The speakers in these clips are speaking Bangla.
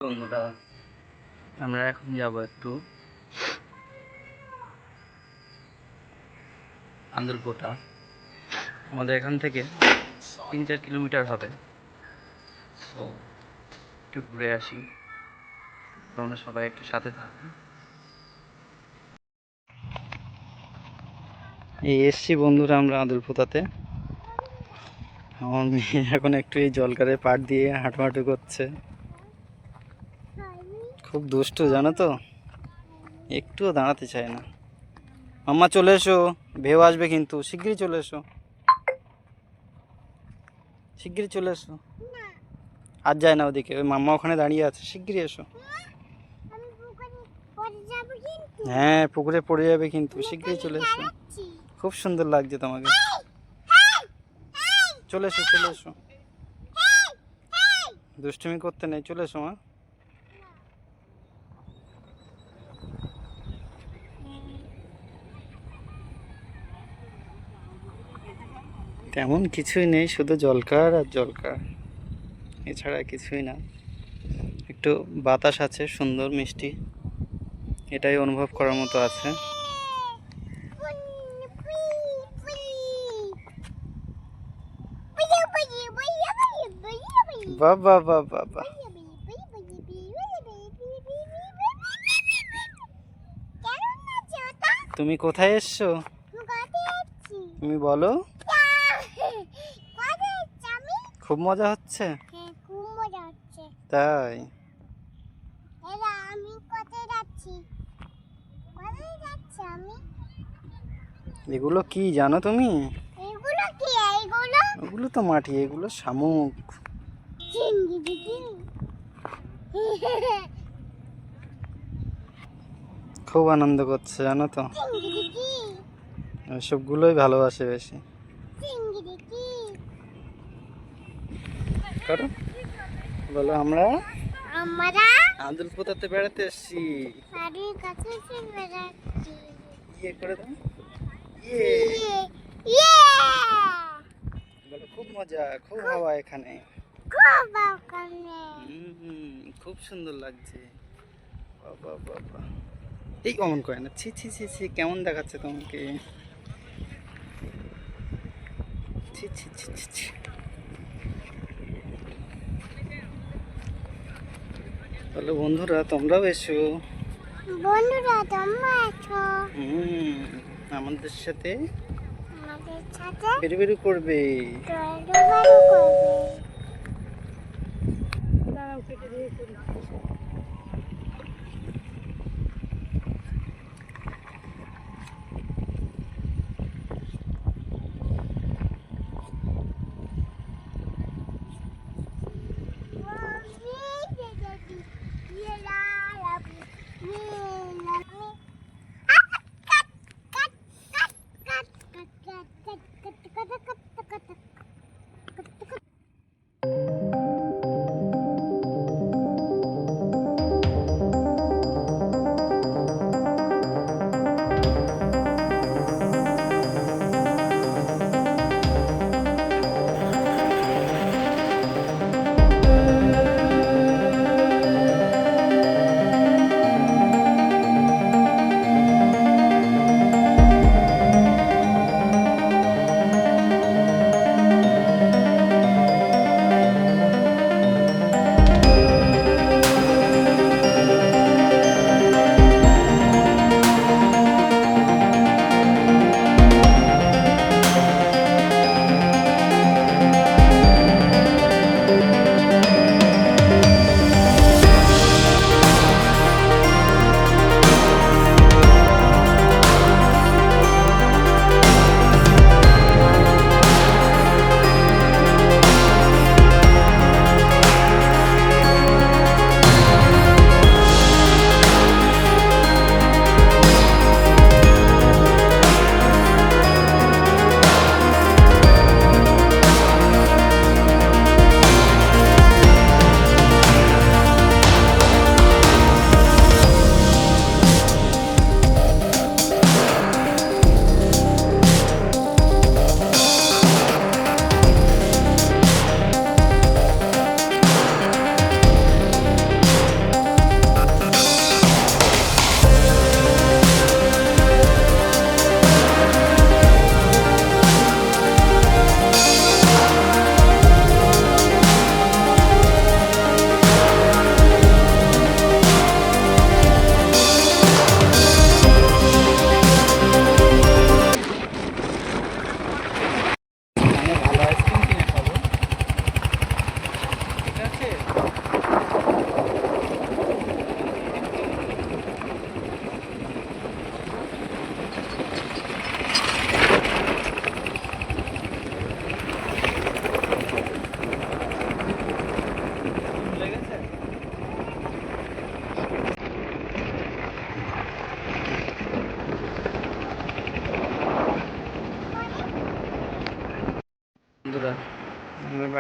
বন্ধুরা, আমরা এখন যাব একটু আন্দরপোতা। আমাদের এখান থেকে 3-4 কিলোমিটার হবে। তো একটু ঘুরে আসি, তোমরা সবাই একটু সাথে থাকবে। এই এসছি বন্ধুরা আমরা আন্দরপোতাতে। আমার মেয়ে এখন একটু এই জলকারে পাড় দিয়ে হাঁটুহাঁটু করছে। খুব দুষ্টু জানো তো, একটুও দাঁড়াতে চায় না। মাম্মা চলে এসো, ভেউ আসবে কিন্তু, শিগগিরই চলে এসো, শিগগিরই চলে এসো। আর যায় না ওদিকে, ওই মাম্মা ওখানে দাঁড়িয়ে আছে, শিগগিরই এসো। হ্যাঁ, পুকুরে পড়ে যাবে কিন্তু, শিগগিরই চলে এসো। খুব সুন্দর লাগছে তোমাকে, চলে এসো চলে এসো, দুষ্টুমি করতে নেই, চলে এসো মা। তেমন কিছুই নেই, শুধু জলকার আর জলকার, এছাড়া কিছুই না। একটু বাতাস আছে, সুন্দর মিষ্টি, এটাই অনুভব করার মতো আছে। বাবা বাবা বাবা, তুমি কোথায় এসছো? তুমি বলো। খুব মজা হচ্ছে? তাই? এগুলো কি জানো তুমি? ওগুলো তো মাটি, এগুলো শামুক। খুব আনন্দ করছে জানো তো, সবগুলোই ভালোবাসে বেশি। করো, বলো। আমরা আন্দরপোতাতে বেড়াতে এসেছি। ইয়ে করে দাও, ইয়ে বলো। খুব মজা, খুব হাওয়া এখানে, খুব সুন্দর লাগছে। বাবা বাবা, এই অমন করে না, ছি ছি ছি ছি, কেমন দেখাচ্ছে তোমাকে, ছি ছি ছি ছি ছি। বলো বন্ধুরা, তোমরাও এসো। আমাদের সাথে বেরু বেরু করবে।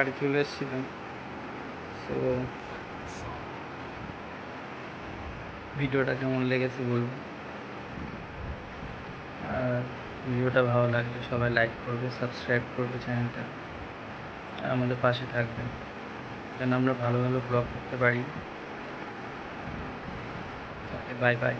বাড়ি চলে এসেছিলাম। তো ভিডিওটা কেমন লেগেছে বলবো, আর ভিডিওটা ভালো লাগলে সবাই লাইক করবে, সাবস্ক্রাইব করবে চ্যানেলটা, আর আমাদের পাশে থাকবেন যেন আমরা ভালো ভালো ব্লগ করতে পারি। ওকে, বাই বাই।